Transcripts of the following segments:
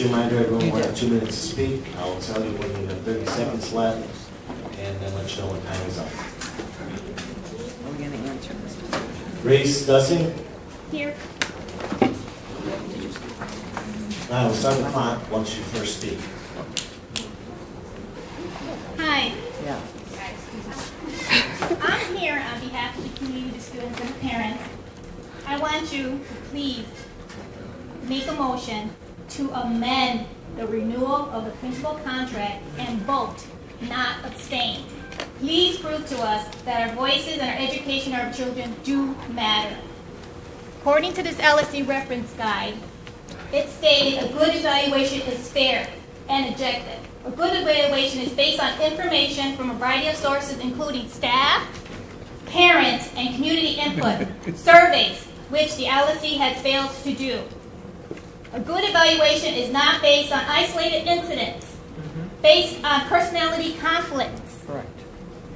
Reminder, everyone will have 2 minutes to speak. I'll tell you when you have 30 seconds left, and then let you know when time is up. Are we going to answer this? Grace Dussing. Here. Now, we'll start the clock once you first speak. Hi. Yeah. I'm here on behalf of the community, the students, and the parents. I want you to please make a motion to amend the renewal of the principal contract and vote, not abstain. Please prove to us that our voices and our education of our children do matter. According to this LSC reference guide, it stated a good evaluation is fair and objective. A good evaluation is based on information from a variety of sources, including staff, parents, and community input, surveys, which the LSC has failed to do. A good evaluation is not based on isolated incidents, based on personality conflicts, Correct.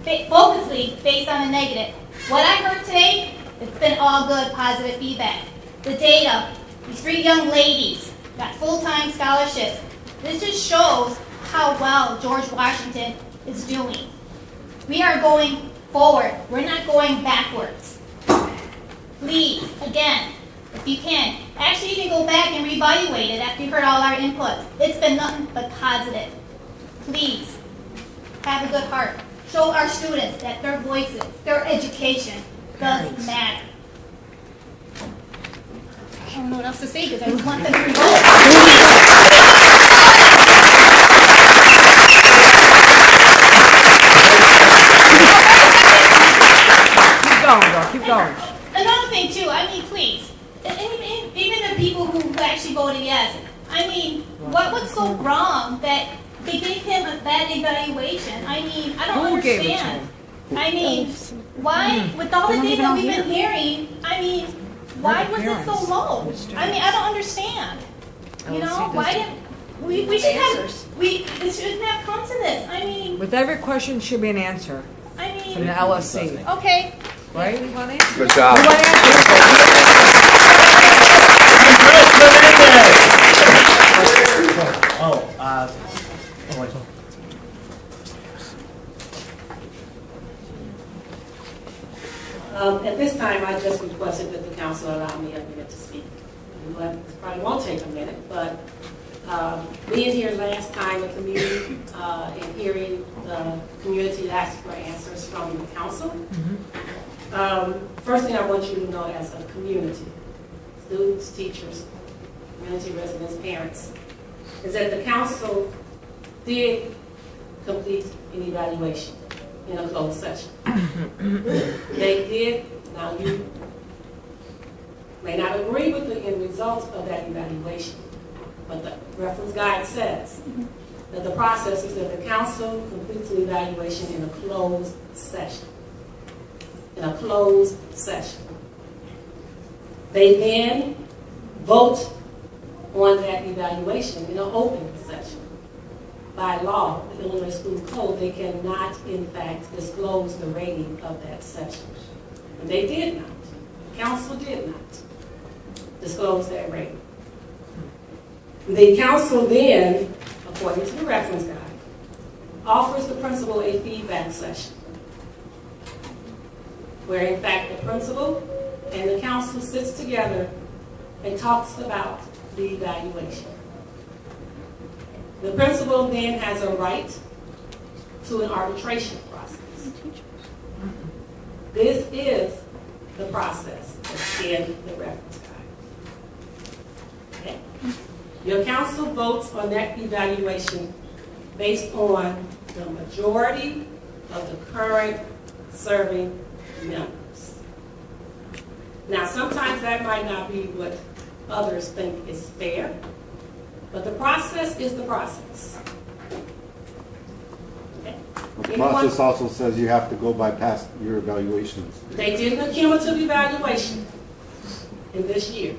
focusedly based on a negative. What I heard today, it's been all good, positive feedback. The data, these 3 young ladies got full-time scholarships. This just shows how well George Washington is doing. We are going forward. We're not going backwards. Please, again, if you can, actually you can go back and reevaluate it after you heard all our inputs. It's been nothing but positive. Please, have a good heart. Show our students that their voices, their education does matter. I don't know what else to say because I just want them to revolt. Keep going. Another thing too, I mean, please, even the people who actually voted yes, I mean, what's so wrong that they gave him a bad evaluation? I mean, I don't Who gave it to understand. him? I mean, why, with all the data we've been hearing, I mean, why was it so low? I mean, I don't understand. You know, why didn't, we should have, it shouldn't have come to this. I mean, With every question should be an answer I from the mean, LSC. okay. Right? You want to answer? Good job. You want to answer? At this time, I just requested that the council allow me a minute to speak. It probably won't take a minute, but being here last time at the meeting and hearing the community ask for answers from the council, first thing I want you to know as a community, students, teachers, community residents, parents, is that the council did complete an evaluation in a closed session. They did. Now, you may not agree with the end result of that evaluation, but the reference guide says that the process is that the council completes an evaluation in a closed session. In a closed session. They then vote on that evaluation in an open session. By law, the Illinois School Code, they cannot, in fact, disclose the rating of that session. And they did not. The council did not disclose that rating. The council then, according to the reference guide, offers the principal a feedback session, where in fact the principal and the council sits together and talks about the evaluation. The principal then has a right to an arbitration process. This is the process that's in the reference guide. Okay? Your council votes on that evaluation based on the majority of the current serving members. Now, sometimes that might not be what others think is fair, but the process is the process. Okay? The process also says you have to go by past your evaluations. They did a cumulative evaluation in this year.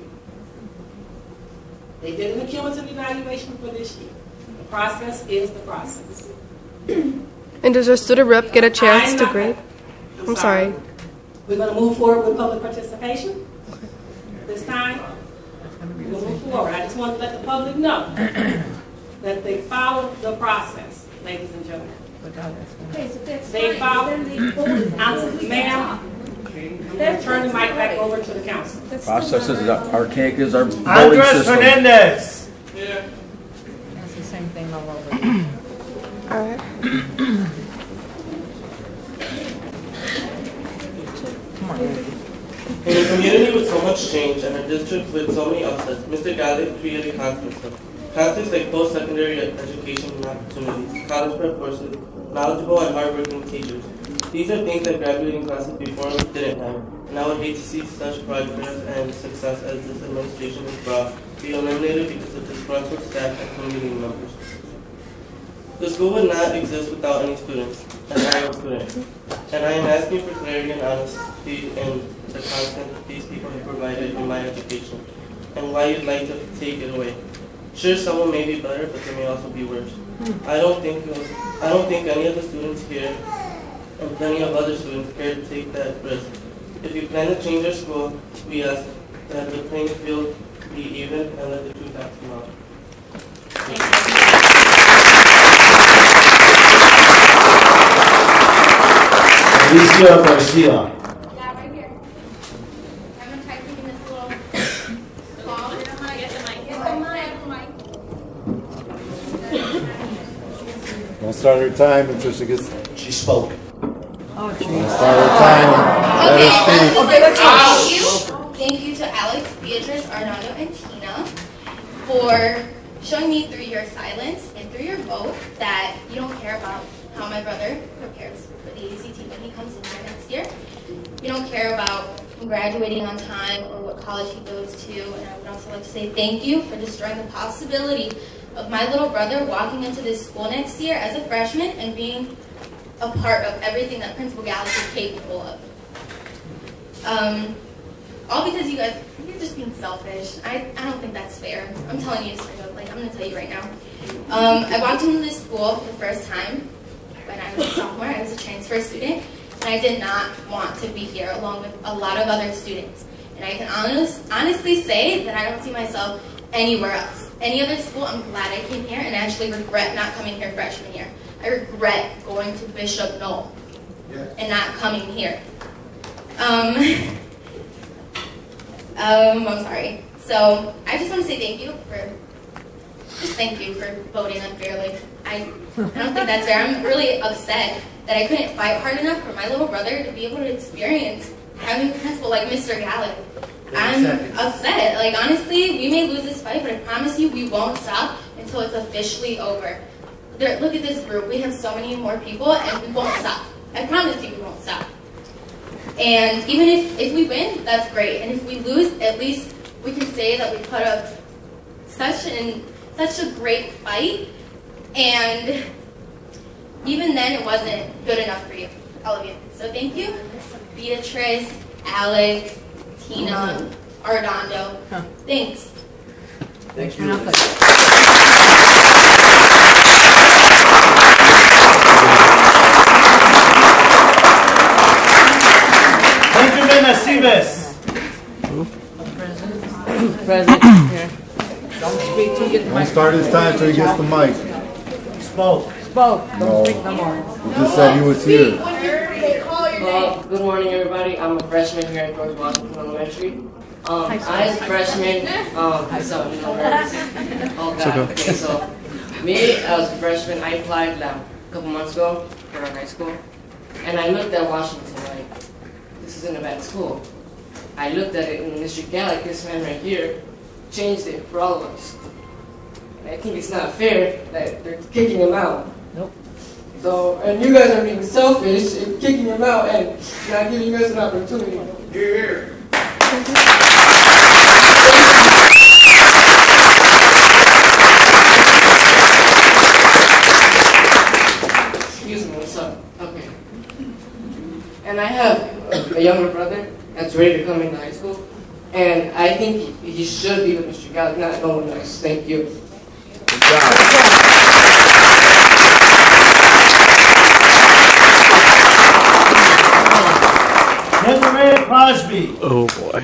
They did a cumulative evaluation for this year. The process is the process. And does our student rep get a chance to grade? I'm sorry. We're going to move forward with public participation this time. we'll move forward. I just want to let the public know that they follow the process, ladies and gentlemen. Okay, so that's They fine. follow. Then they voted. Ma'am, I'm going to turn the mic back over to the council. Process is archaic as our voting Andres system. Hernandez. That's the same thing all over again. All right. Come on, Andy. In a community with so much change and a district with so many upsets, Mr. Gallic created concepts. Concepts like post-secondary education opportunities, college prep courses, knowledgeable and hardworking teachers. These are things that graduating classes before didn't have, and I would hate to see such progress and success as this administration has brought be eliminated because of disgruntled staff and community members. The school would not exist without any students, and I am a student. And I am asking for clarity and honesty in the content these people have provided in my education, and why you'd like to take it away. Sure, someone may be better, but they may also be worse. I don't think any of the students here, and plenty of other students, care to take that risk. If you plan to change your school, we ask that the playing field be even and let the truth have to come out. Alicia Garcia. Yeah, right here. I'm gonna try keeping this a little long. Get the mic. Get the mic. Don't start her time until she gets, She spoke. Oh, jeez. start her time. Let her speak. Okay, let's go. Thank you to Alex, Beatrice, Arnaldo, and Tina for showing me through your silence and through your vote that you don't care about how my brother prepares for the ACT when he comes in here next year. You don't care about him graduating on time or what college he goes to. And I would also like to say thank you for destroying the possibility of my little brother walking into this school next year as a freshman and being a part of everything that Principal Gallic is capable of. All because you guys, you're just being selfish. I don't think that's fair. I'm telling you straight up, like, I'm gonna tell you right now. I walked into this school for the first time when I was a sophomore. I was a transfer student, and I did not want to be here along with a lot of other students. And I can honestly say that I don't see myself anywhere else. Any other school, I'm glad I came here, and I actually regret not coming here freshman year. I regret going to Bishop Knoll and not coming here. I'm sorry. So I just want to say thank you for voting unfairly. I don't think that's fair. I'm really upset that I couldn't fight hard enough for my little brother to be able to experience having a principal like Mr. Gallic. I'm upset. Like, honestly, we may lose this fight, but I promise you we won't stop until it's officially over. Look at this group. We have so many more people, and we won't stop. I promise you we won't stop. And even if we win, that's great. And if we lose, at least we can say that we put up such a great fight. And even then, it wasn't good enough for you, all of you. So thank you, Beatrice, Alex, Tina, Arnaldo. Thanks. Thank you. Benjamin Aceves. President, here. Don't speak till you get the Don't mic. start his time until he gets the mic. Spoke. Spoke. No. Don't speak no more. He just said he was here. Good morning, everybody. I'm a freshman here at George Washington Elementary. I, as a freshman, sorry, no worries. Oh, God. Okay, so me, as a freshman, I applied a couple months ago for our high school. And I looked at Washington like, this isn't a bad school. I looked at it, and Mr. Gallic, this man right here, changed it for all of us. And I think it's not fair that they're kicking him out. Nope. So, and you guys are being selfish and kicking him out and not giving us an opportunity. Here. Excuse me, what's up? Okay. And I have a younger brother that's ready to come into high school, and I think he should be with Mr. Gallic, not no one else. Thank you. Good job. Desiree Crosby. Oh boy.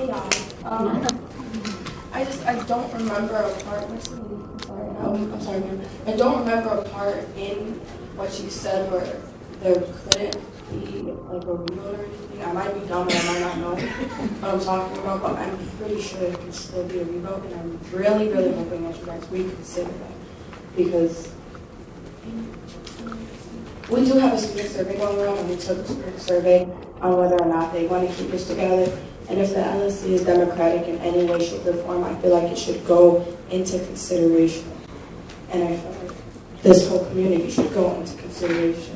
Hey guys, I don't remember a part. I'm sorry, ma'am. I don't remember a part in what you said where there couldn't be like a reload or anything. I might be dumb and I might not know what I'm talking about, but I'm pretty sure there can still be a revoke, and I'm really, really hoping that you guys reconsider that, because we do have a student survey going around, and we took a student survey on whether or not they want to keep this together. And if the LSC is democratic in any way, shape, or form, I feel like it should go into consideration. And I feel like this whole community should go into consideration.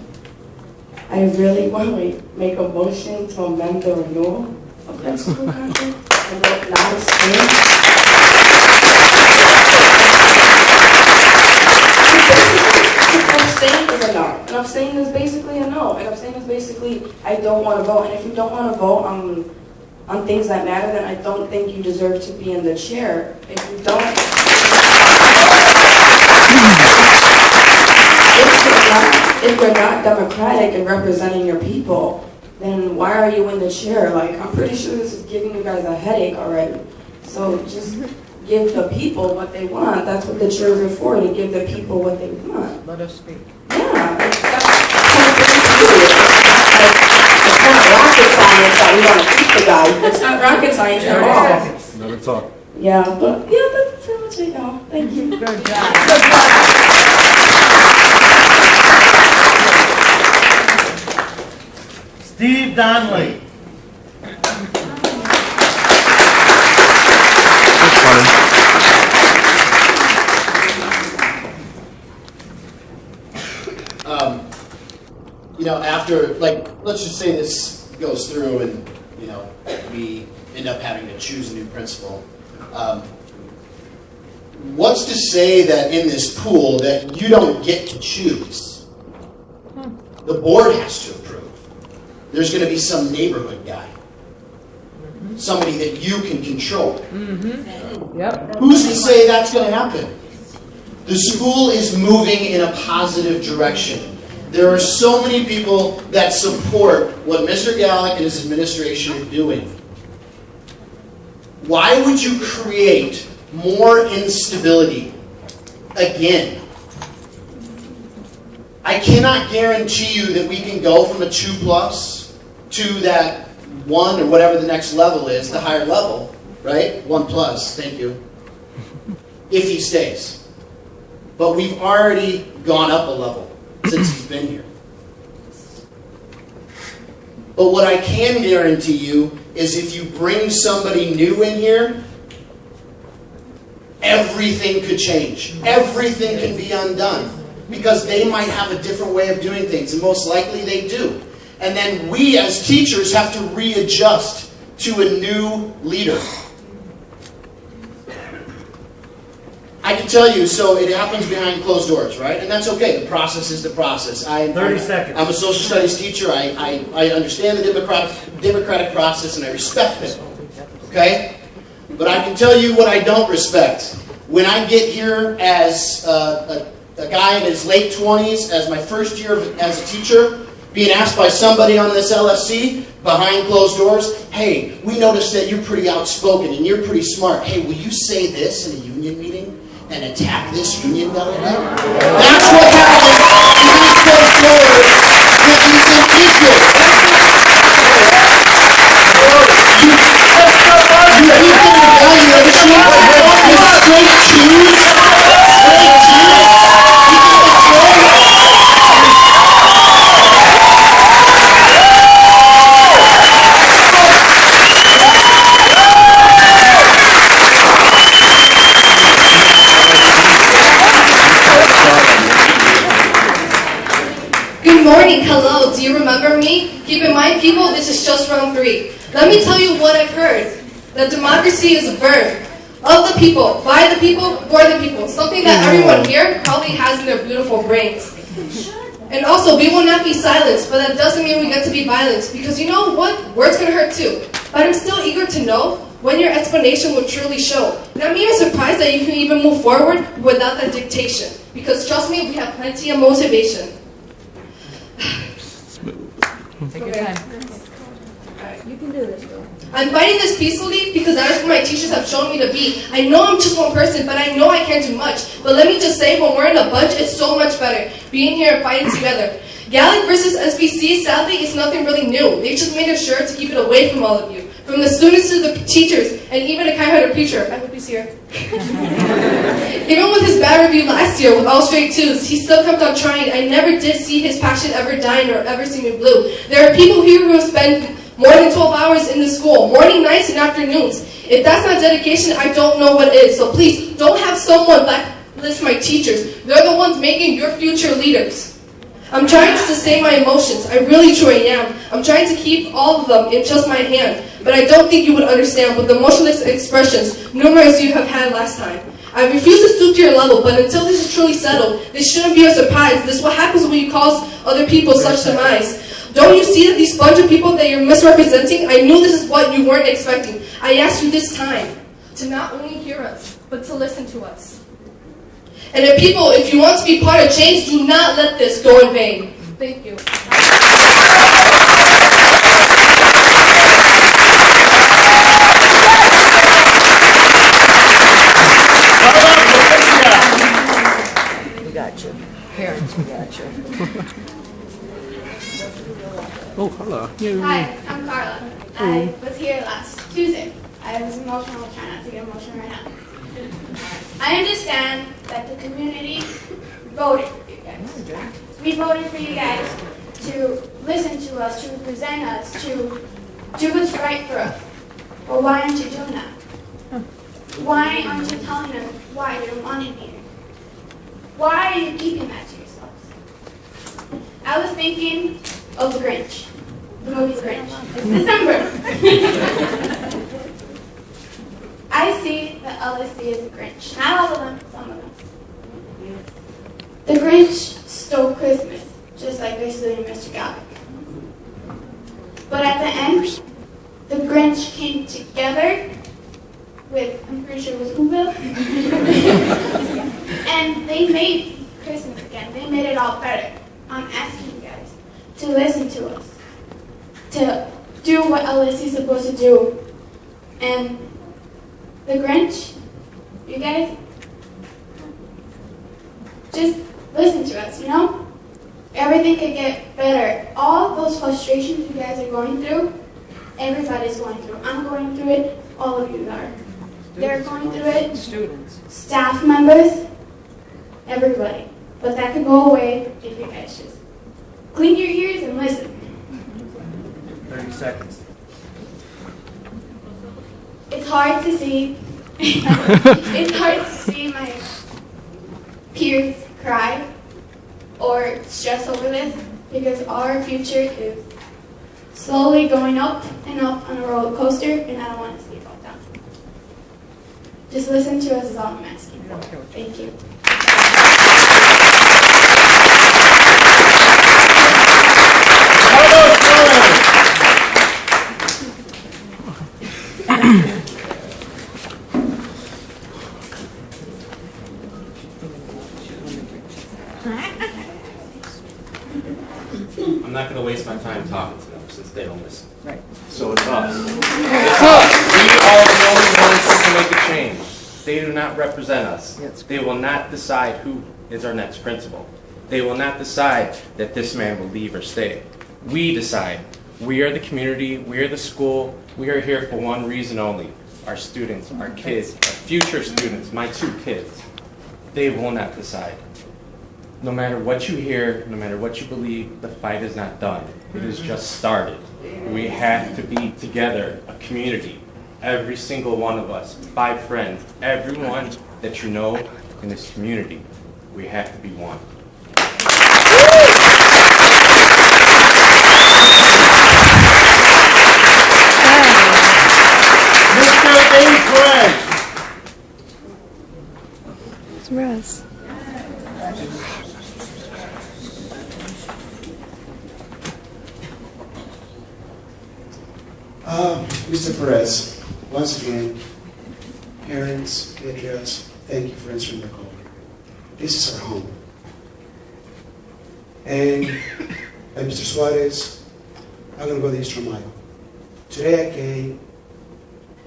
I really want to make a motion to amend the renewal of that school contract and vote not abstain. Abstain is a no. And abstain is basically a no. And abstain is basically, I don't want to vote. And if you don't want to vote on things that matter, then I don't think you deserve to be in the chair. If you don't, if you're not democratic and representing your people, then why are you in the chair? Like, I'm pretty sure this is giving you guys a headache already. So just give the people what they want. That's what the chairs are for, to give the people what they want. Let us speak. Yeah, it's not rocket science that we want to keep the guy. It's not rocket science at all. Never talk. Yeah, but yeah, that's pretty much it now. Thank you. Good job. Steve Donnelly. You know, after, like, let's just say this goes through and, you know, we end up having to choose a new principal. What's to say that in this pool that you don't get to choose? The board has to approve. There's going to be some neighborhood guy. Somebody that you can control. Yep. Who's to say that's going to happen? The school is moving in a positive direction. There are so many people that support what Mr. Gallick and his administration are doing. Why would you create more instability again? I cannot guarantee you that we can go from a 2+ to that 1 or whatever the next level is, the higher level, right? 1+, thank you, if he stays. But we've already gone up a level since he's been here. But what I can guarantee you is if you bring somebody new in here, everything could change. Everything can be undone. Because they might have a different way of doing things, and most likely they do. And then we as teachers have to readjust to a new leader. I can tell you, so it happens behind closed doors, right? And that's okay. The process is the process. 30 seconds. I'm a social studies teacher. I understand the democratic process, and I respect it. Okay? But I can tell you what I don't respect. When I get here as a guy in his late 20s, as my first year as a teacher, being asked by somebody on this LFC behind closed doors, hey, we noticed that you're pretty outspoken and you're pretty smart. Hey, will you say this in a union meeting and attack this union delegate? That's what happens behind closed doors with these individuals. You think the evaluation is straight twos? Good morning, hello, do you remember me? Keep in mind, people, this is just round 3. Let me tell you what I've heard. That democracy is a verb. Of the people, by the people, for the people. Something that everyone here probably has in their beautiful brains. And also, we will not be silenced, but that doesn't mean we get to be violent. Because you know what? Words can hurt too. But I'm still eager to know when your explanation will truly show. And I'm even surprised that you can even move forward without that dictation. Because trust me, we have plenty of motivation. Take your time. You can do this, girl. I'm fighting this peacefully because that is what my teachers have shown me to be. I know I'm just one person, but I know I can't do much. But let me just say, when we're in a bunch, it's so much better. Being here and fighting together. Gallic versus SVC, sadly, is nothing really new. They just made it sure to keep it away from all of you. From the students to the teachers, and even a kind-hearted preacher. I hope he's here. Even with his bad review last year with all straight twos, he still kept on trying. I never did see his passion ever dying or ever see me blue. There are people here who have spent more than 12 hours in the school, morning, nights, and afternoons. If that's not dedication, I don't know what is. So please, don't have someone blacklist my teachers. They're the ones making your future leaders. I'm trying to sustain my emotions. I really truly am. I'm trying to keep all of them in just my hand. But I don't think you would understand with the emotionless expressions, numerous you have had last time. I refuse to stoop to your level, but until this is truly settled, this shouldn't be a surprise. This is what happens when you cause other people such demise. Don't you see that these bunch of people that you're misrepresenting? I knew this is what you weren't expecting. I asked you this time to not only hear us, but to listen to us. And if you want to be part of change, do not let this go in vain. Thank you. We got you. Parents, we got you. Oh, hello. Hi, I'm Carla. I was here last Tuesday. I was emotional, trying not to get emotional right now. I understand that the community voted for you guys. We voted for you guys to listen to us, to represent us, to do what's right for us. Well, why aren't you doing that? Why aren't you telling us why you don't want to be here? Why are you keeping that to yourselves? I was thinking of The Grinch. The movie The Grinch. It's December. I see that LSD is a Grinch. Not all of them, some of them. The Grinch stole Christmas, just like they're stealing Mr. Gallic. But at the end, the Grinch came together with, I'm pretty sure it was Whoville, and they made Christmas again. They made it all better. I'm asking you guys to listen to us, to do what LSD is supposed to do, and the Grinch, you guys, just listen to us, you know? Everything could get better. All those frustrations you guys are going through, everybody's going through. I'm going through it, all of you are. They're going through it. Students. Staff members, everybody. But that could go away if you guys just clean your ears and listen. 30 seconds. It's hard to see. It's hard to see my peers cry or stress over this because our future is slowly going up and up on a roller coaster, and I don't want to see it fall down. Just listen to us is all I'm asking for. Thank you. I'm not going to waste my time talking to them since they don't listen. Right. So it's us. It's us. We are the only ones who can make a change. They do not represent us. They will not decide who is our next principal. They will not decide that this man will leave or stay. We decide. We are the community. We are the school. We are here for one reason only. Our students, our kids, our future students, my 2 kids. They will not decide. No matter what you hear, no matter what you believe, the fight is not done. It has just started. We have to be together, a community. Every single one of us, 5 friends, everyone that you know in this community, we have to be one. Mr. Incorrect. It's Russ. Mr. Perez, once again, parents, patriots, thank you for answering the call. This is our home. And Mr. Suarez, I'm going to go the extra mile. Today I came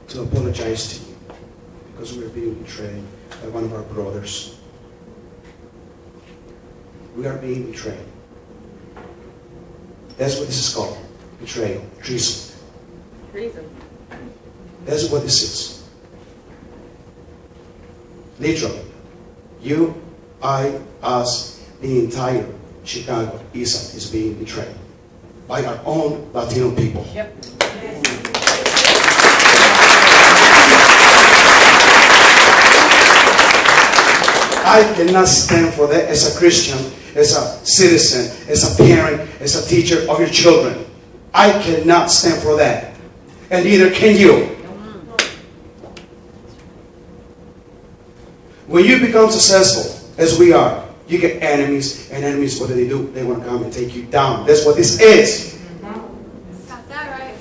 to apologize to you because we are being betrayed by one of our brothers. We are being betrayed. That's what this is called. Betrayal. Treason. Treason. That's what this is. Literally. You, I, us, the entire Chicago East is being betrayed by our own Latino people. Yep. I cannot stand for that as a Christian, as a citizen, as a parent, as a teacher of your children. I cannot stand for that. And neither can you. When you become successful, as we are, you get enemies, and enemies, what do? They want to come and take you down. That's what this is. Got that right.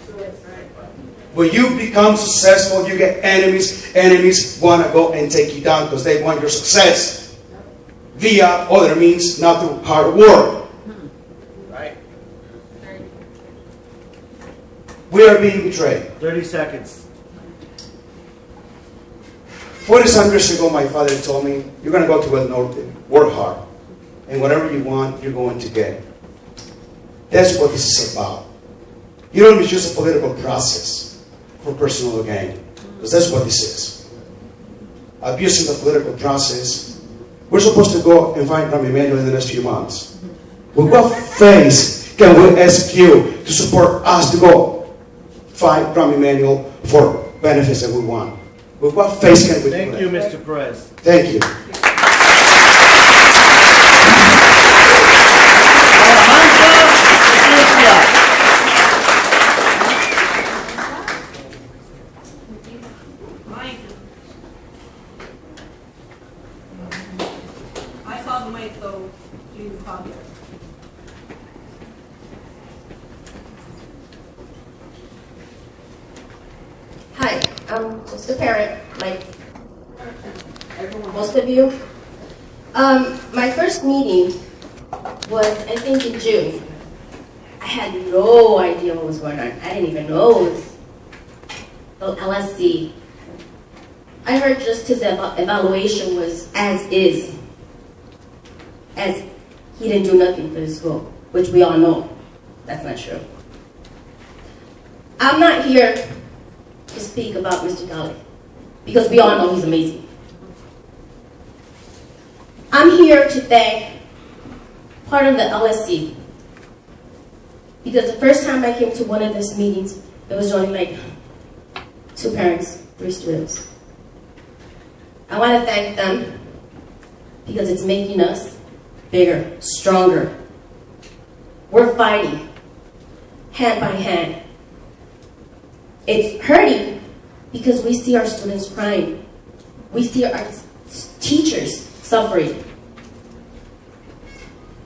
When you become successful, you get enemies. Enemies want to go and take you down because they want your success via other means, not through hard work. Right. We are being betrayed. 30 seconds. 40-some years ago, my father told me, you're going to go to El Norte, work hard, and whatever you want, you're going to get. That's what this is about. You don't misuse a political process for personal gain, because that's what this is. Abusing the political process. We're supposed to go and find Rahm Emanuel in the next few months. With what face can we ask you to support us to go find Rahm Emanuel for benefits that we want? With what face can we do that? Thank you, Mr. Perez. Thank you. I saw the mic, so you called it. Hi, I'm just a parent, like most of you. My first meeting was, I think, in June. I had no idea what was going on. I didn't even know it was the LSC. I heard just his evaluation was as is, as he didn't do nothing for the school, which we all know that's not true. I'm not here to speak about Mr. Galley, because we all know he's amazing. I'm here to thank part of the LSC, because the first time I came to one of these meetings, it was only like 2 parents, 3 students. I want to thank them because it's making us bigger, stronger. We're fighting hand by hand. It's hurting because we see our students crying. We see our teachers suffering.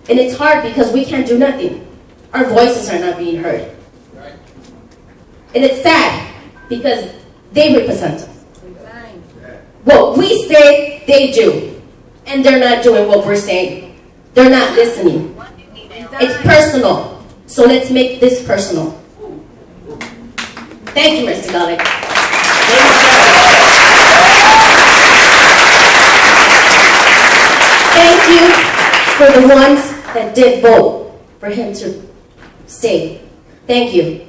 And it's hard because we can't do nothing. Our voices are not being heard. Right. And it's sad because they represent us. What we say, they do. And they're not doing what we're saying. They're not listening. It's personal. So let's make this personal. Thank you, Mr. Gallagher. Thank you for the ones that did vote for him to stay. Thank you.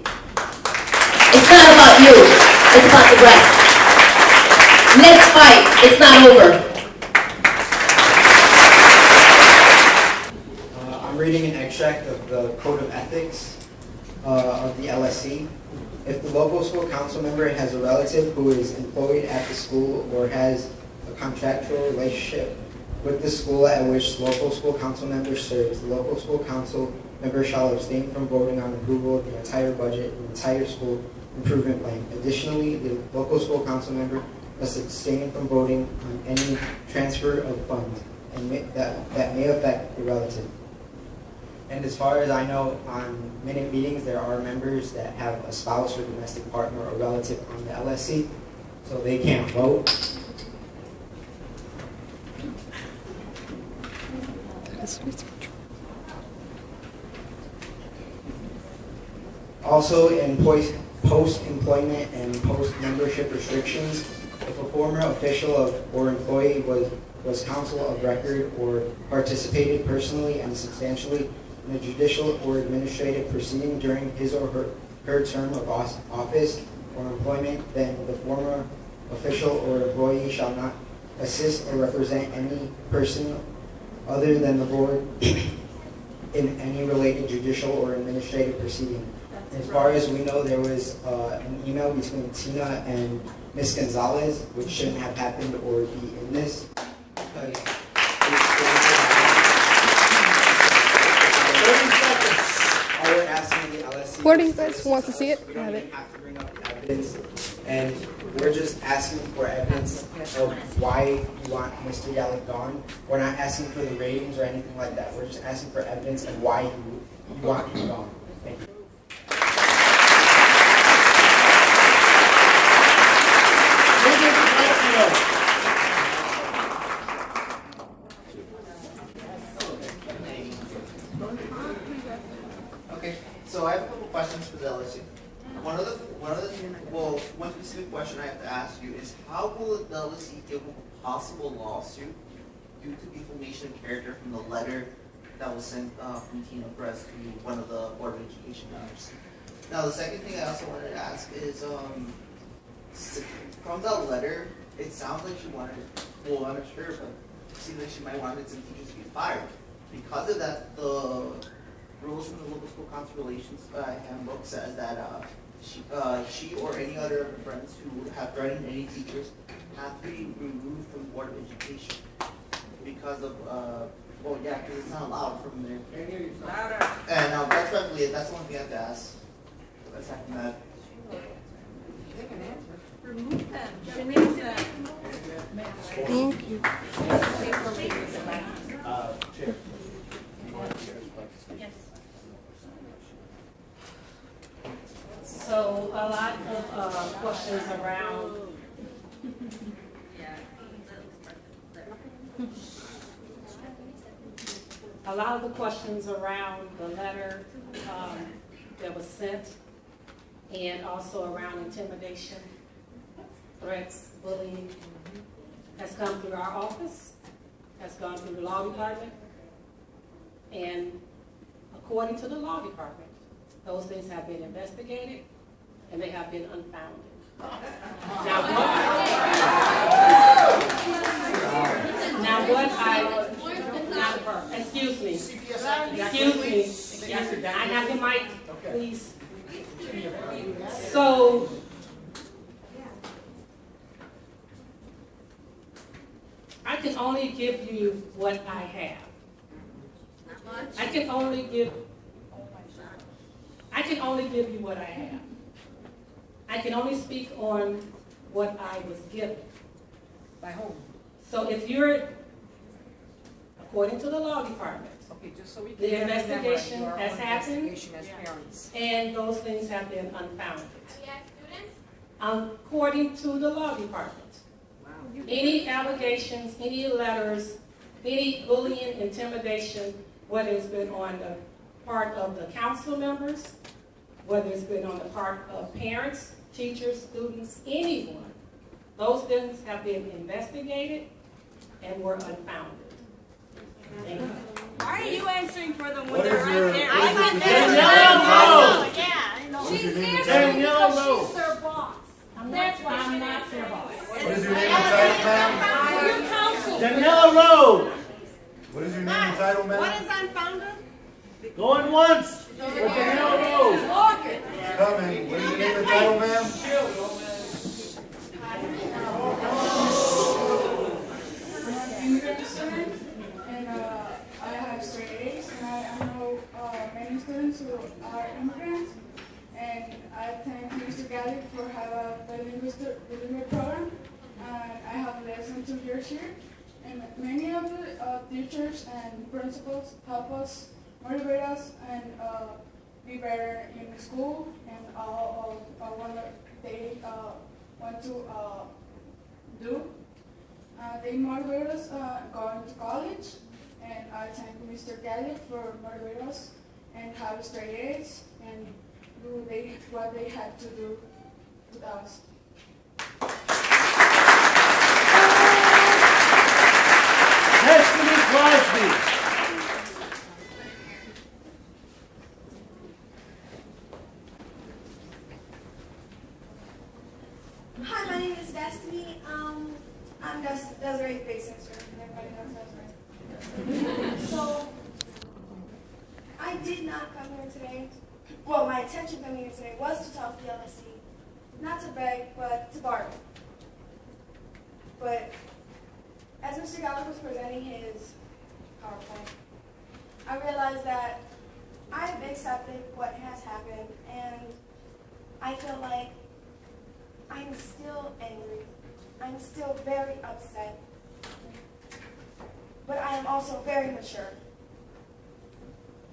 It's not about you. It's about the rest. Let's fight. It's not over. I'm reading an extract of the Code of Ethics of the LSC. If the local school council member has a relative who is employed at the school or has a contractual relationship with the school at which the local school council member serves, the local school council member shall abstain from voting on approval of the entire budget and the entire school improvement plan. Additionally, the local school council member must abstain from voting on any transfer of funds and that may affect the relative. And as far as I know, on minute meetings, there are members that have a spouse or domestic partner or relative on the LSC, so they can't vote. Also, in post-employment and post-membership restrictions. If a former official or employee was counsel of record or participated personally and substantially in a judicial or administrative proceeding during his or her term of office or employment, then the former official or employee shall not assist or represent any person other than the board in any related judicial or administrative proceeding. As far as we know, there was an email between Tina and Ms. Gonzalez, which shouldn't have happened or be in this. Because all we're asking the LSC Boarding Fest wants to see it. We don't even have to bring up the evidence, and we're just asking for evidence of why you want Mr. Gallic gone. We're not asking for the ratings or anything like that. We're just asking for evidence of why you want him gone. Thank you. Okay, so I have a couple questions for the LSU. One specific question I have to ask you is, how will the LSU deal with a possible lawsuit due to defamation of character from the letter that was sent from Tina Press to one of the Board of Education members? Now, the second thing I also wanted to ask is, from that letter, it sounds like she wanted, well, I'm not sure, but it seems like she might wanted some teachers to be fired. Because of that, the rules from the local school council relations handbook says that she or any other of her friends who have threatened any teachers have to be removed from the Board of Education because of, well, yeah, because it's not allowed from there. And that's probably it. That's the one thing I have to ask. Aside from that. Remove them. Thank you. Yes. So a lot of questions around the letter that was sent, and also around intimidation, threats, bullying, has come through our office, has gone through the law department, and according to the law department, those things have been investigated and they have been unfounded. Excuse me. I have the mic, please. So, I can only give you what I have. I can only give you what I have. I can only speak on what I was given. By whom? So if you're, according to the law department, Okay, just so we can the investigation remember, has your own happened, investigation as parents. and those things have been unfounded. According to the law department. Any allegations, any letters, any bullying, intimidation, whether it's been on the part of the council members, whether it's been on the part of parents, teachers, students, anyone, those things have been investigated and were unfounded. Thank you. Why are you answering for them when What they're is your- right there? what is I'm your not name? there. Danielle Yeah, I know. What is your She's name? there Danielle because Rose. she's their boss. That's why I'm not their boss. What is your name and title, ma'am? Your counsel. Daniela Road, What is your name and title, What ma'am? is unfounded? going once. For Daniela Road. Walk it. Coming. What is your name and title, ma'am? And I have straight A's, and I know many students who are immigrants, and I thank Mr. Gallic for having a bilingual program, and I have less than 2 years here, and many of the teachers and principals help us, motivate us, and be better in school, and all of what they want to do. They motivate us going to college, and I thank Mr. Gallic for motivating us and have straight A's and do what they had to do with us. Destiny Crosby. Hi, my name is Destiny. I'm Desiree's big sister. Everybody knows Desiree. So, I did not come here today. Well, my intention coming here today was to talk to the LSC. Not to beg, but to bargain. But as Mr. Gallup was presenting his PowerPoint, I realized that I've accepted what has happened, and I feel like I'm still angry. I'm still very upset. But I am also very mature.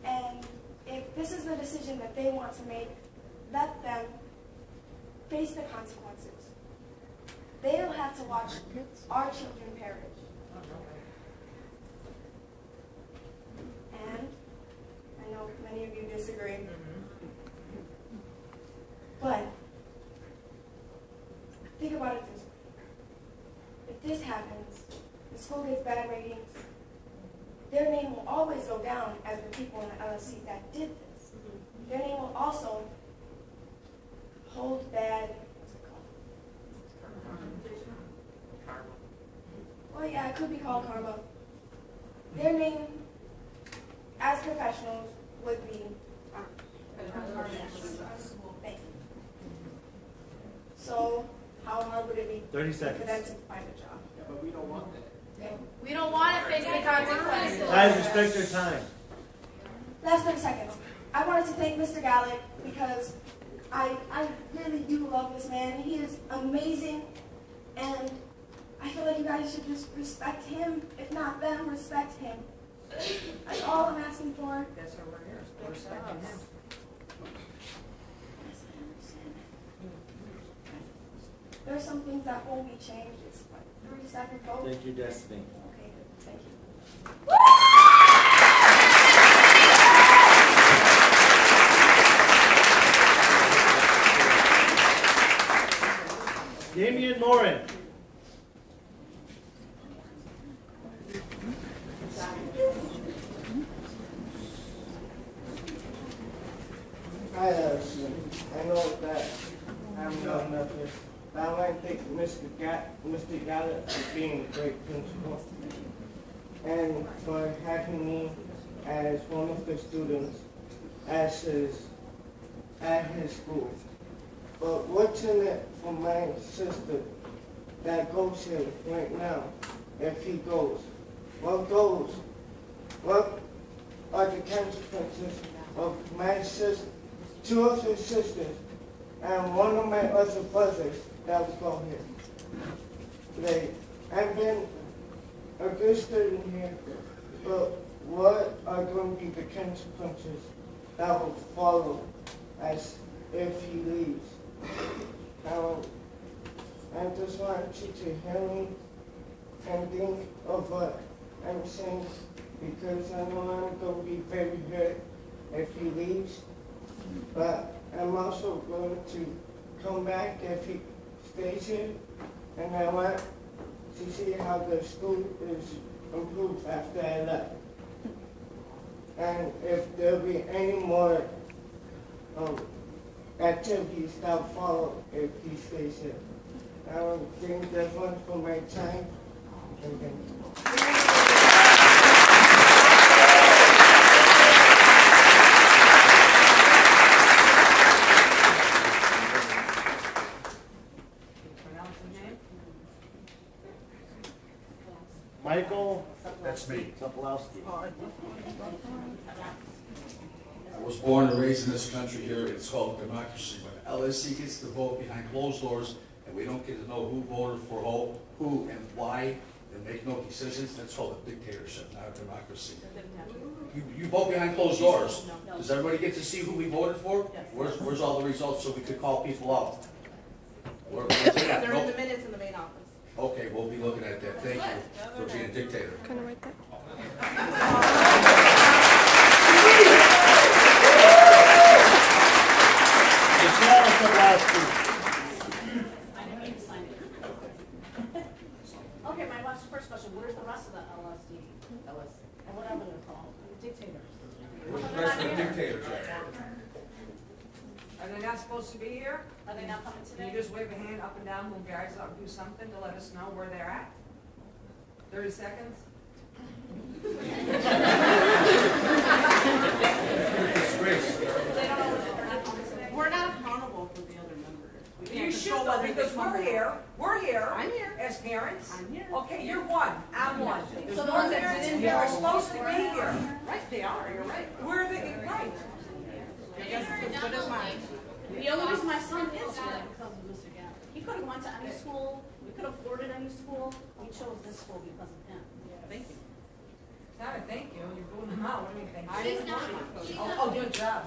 And if this is the decision that they want to make, let them face the consequences. They'll have to watch our children perish. And I know many of you disagree. But think about it this way. If this happens, the school gets bad ratings, their name will always go down as the people in the LSC that did this. Their name will also hold bad, what's it called? Well, yeah, it could be called karma. Their name, as professionals, would be thank you. So, how hard would it be 30 for seconds. them to find a job? Yeah, but we don't want that. We don't want to face the consequences. Guys, respect your time. Last 30 seconds. I wanted to thank Mr. Gallick because I really do love this man. He is amazing, and I feel like you guys should just respect him. If not them, respect him. That's all I'm asking for. That's why we're here. We're respecting him. Yes, I understand. There's some things that won't be changed. It's like 3-second vote. Thank you, Destiny. Okay, thank you. Damian Morin. Hi, I know that I'm not nothing, but I want to thank Mr. Gallup for being a great principal and for having me as one of the students at his school. But what's in it for my sister that goes here right now, if he goes? What are the consequences of my sister, 2 of his sisters, and 1 of my other brothers that will go here? Like, I've been a good student here, but what are going to be the consequences that will follow as if he leaves? I just want you to hear me and think of what I'm saying, because I know I'm going to be very hurt if he leaves, but I'm also going to come back if he stays here, and I want to see how the school is improved after I left. And if there'll be any more activities that follow if he stays here. I don't think that's one for my time. And thank you. Michael. That's me. Topolowski. I was born and raised in this country here. It's called democracy. When LSC gets to vote behind closed doors, and we don't get to know who voted for who and why, and make no decisions, that's called a dictatorship, not a democracy. You vote behind closed doors. Does everybody get to see who we voted for? Where's all the results so we could call people out? Where's it at? They're in Nope. the minutes in the main office. Okay, we'll be looking at that. Thank you for being a dictator. Can I write that? Okay, my first question, where's the rest of the LSD, or whatever they're called, dictators? Are they not supposed to be here? Are they not coming Can today? you just wave a hand up and down, move your eyes up, do something to let us know where they're at? 30 seconds? We're not accountable for the other members. We can't You should control though, whether they because come we're or here, not. we're here. I'm here. As parents. I'm here. Okay, you're one, I'm one. There's So the more ones that parents didn't in here are go supposed to be were- here. Right, they are, you're right. Where are they, right? But that's mine. The only reason my son is here is because of Mr. Gavin. He could have went to any school, we could have afforded any school, we chose this school because of him. Thank you. Not a thank you, you're booing them out, what do you think? I didn't want to. Oh, good job.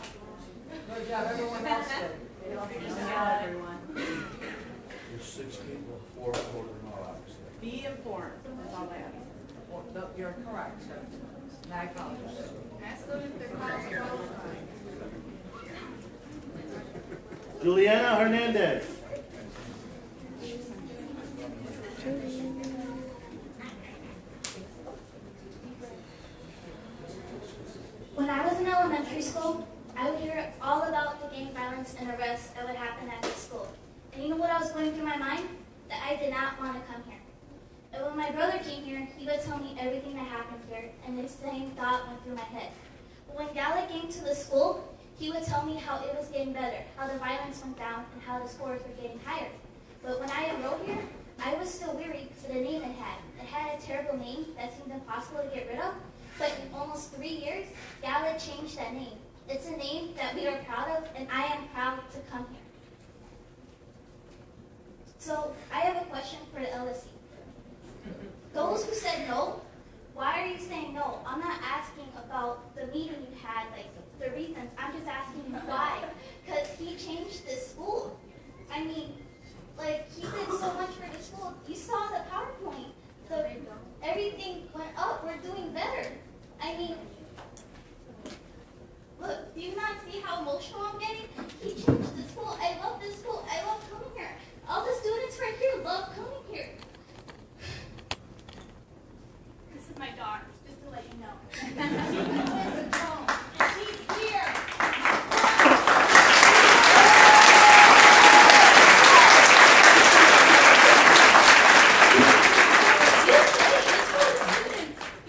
Good job, everyone else did. Everyone. There's 6 people, 4 voted no, obviously. Be informed, that's all I have. Well, no, you're correct, sir. And I apologize. Ask them if they're called. Juliana Hernandez. When I was in elementary school, I would hear all about the gang violence and arrests that would happen at the school. And you know what I was going through my mind? That I did not want to come here. And when my brother came here, he would tell me everything that happened here, and the same thought went through my head. But when Gallic came to the school, he would tell me how it was getting better, how the violence went down, and how the scores were getting higher. But when I enrolled here, I was still weary because of the name it had. It had a terrible name that seemed impossible to get rid of. But in almost 3 years, Gallic changed that name. It's a name that we are proud of, and I am proud to come here. So I have a question for the LSC. Those who said no, why are you saying no? I'm not asking about the meeting you had, like the reasons. I'm just asking why. Because he changed this school. I mean, like, he did so much for the school. You saw the PowerPoint. Everything went up. We're doing better. I mean, look, do you not see how emotional I'm getting? He changed the school. I love this school. I love coming here. All the students right here love coming here. This is my daughter, just to let you know. She's here.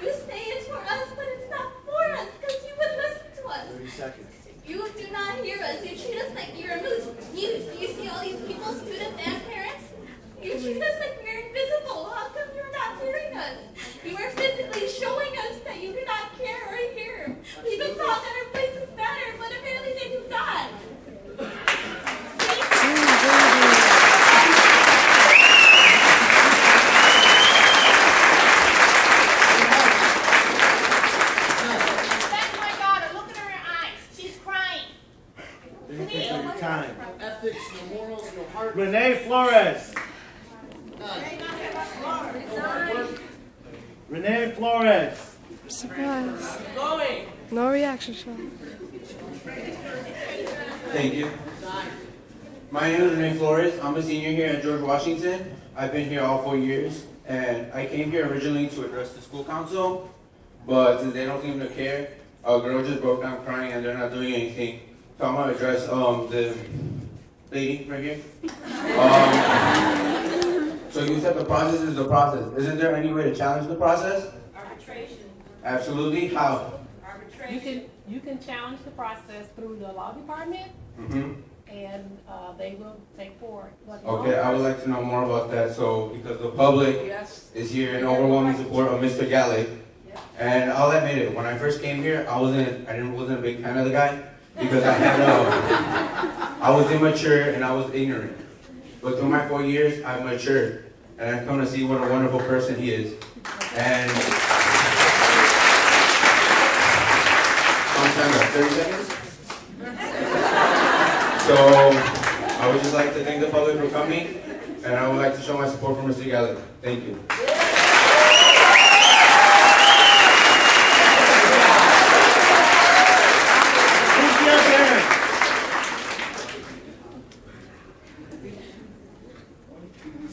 You say it's for us, but it's not for us, because you would listen to us. 30 seconds. You do not hear us. You treat us like you're a moose. You see all these people, students and parents? You treat us like we're invisible. How come you're not hearing us? You are physically showing us that you do not care or hear. People thought that our place is better, but apparently they do not. That's my daughter. Look at her in her eyes. She's crying. Take your time. Ethics, no morals, no heart. Renee Flores. Renee Flores. Surprise. Going. No reaction shot. Thank you. My name is Renee Flores. I'm a senior here at George Washington. I've been here all 4 years, and I came here originally to address the school council, but since they don't seem to care, a girl just broke down crying and they're not doing anything. So I'm gonna address the lady right here. So you said the process is the process. Isn't there any way to challenge the process? Arbitration. Absolutely. How? You can challenge the process through the law department, Mm-hmm. and they will take forward. what the Okay, I would like to know more about that. So, because the public is here in overwhelming support of Mr. Gallic, and I'll admit it. When I first came here, I wasn't a big fan of the guy because I was immature and I was ignorant. But through my 4 years, I've matured, and I've come to see what a wonderful person he is. And 30 seconds. So I would just like to thank the public for coming, and I would like to show my support for Mr. Gallic. Thank you.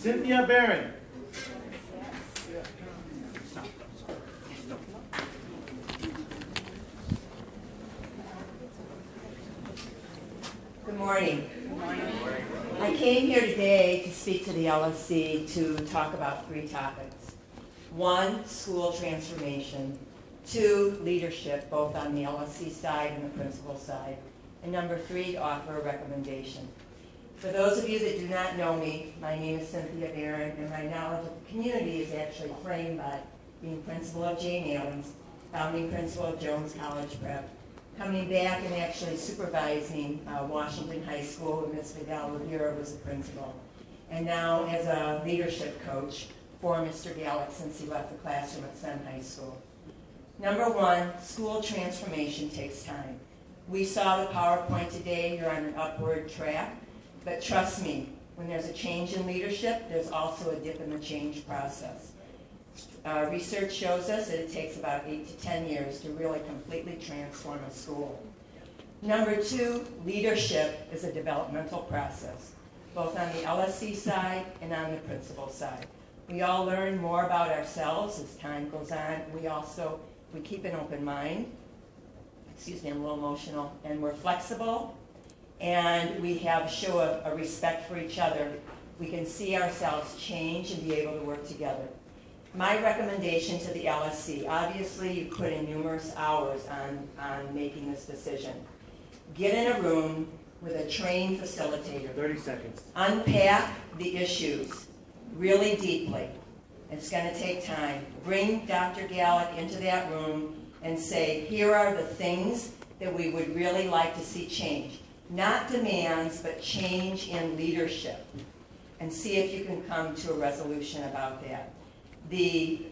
Cynthia Barron. Good morning. I came here today to speak to the LSC to talk about 3 topics. 1, school transformation. 2, leadership, both on the LSC side and the principal side. And number 3, to offer a recommendation. For those of you that do not know me, my name is Cynthia Barron, and my knowledge of the community is actually framed by being principal of Jane Addams, founding principal of Jones College Prep, coming back and actually supervising Washington High School when Ms. Vidal Rivera was the principal, and now as a leadership coach for Mr. Gallick since he left the classroom at Sun High School. Number 1, school transformation takes time. We saw the PowerPoint today, you're on an upward track, but trust me, when there's a change in leadership, there's also a dip in the change process. Research shows us that it takes about 8 to 10 years to really completely transform a school. Number 2, leadership is a developmental process, both on the LSC side and on the principal side. We all learn more about ourselves as time goes on. We keep an open mind. Excuse me, I'm a little emotional. And we're flexible, and we show a respect for each other. We can see ourselves change and be able to work together. My recommendation to the LSC, obviously you put in numerous hours on making this decision. Get in a room with a trained facilitator. 30 seconds. Unpack the issues really deeply. It's going to take time. Bring Dr. Gallick into that room and say, here are the things that we would really like to see change. Not demands, but change in leadership. And see if you can come to a resolution about that. The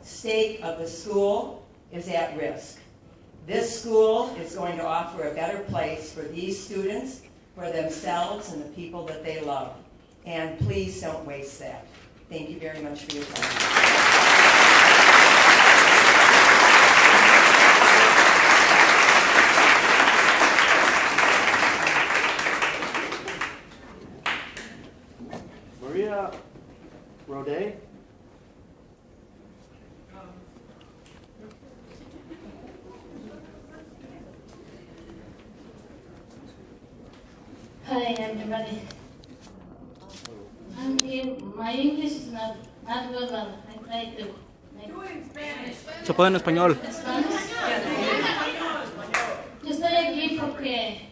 state of the school is at risk. This school is going to offer a better place for these students, for themselves, and the people that they love. And please don't waste that. Thank you very much for your time. Maria Rode. Hi, everybody. I'm here. My English is not good, but I try to. Se puede en español. Yo estoy aquí porque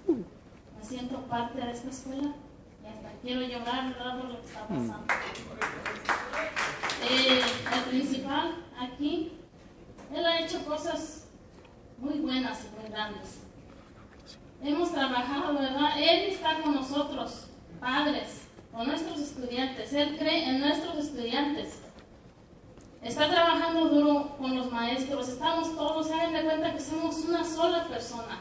me siento parte de esta escuela y hasta quiero llorar por lo que está pasando. El principal aquí, él ha hecho cosas muy buenas y muy grandes. Hemos trabajado, ¿verdad? Él está con nosotros, padres, con nuestros estudiantes. Él cree en nuestros estudiantes. Está trabajando duro con los maestros. Estamos todos, hagan de cuenta que somos una sola persona,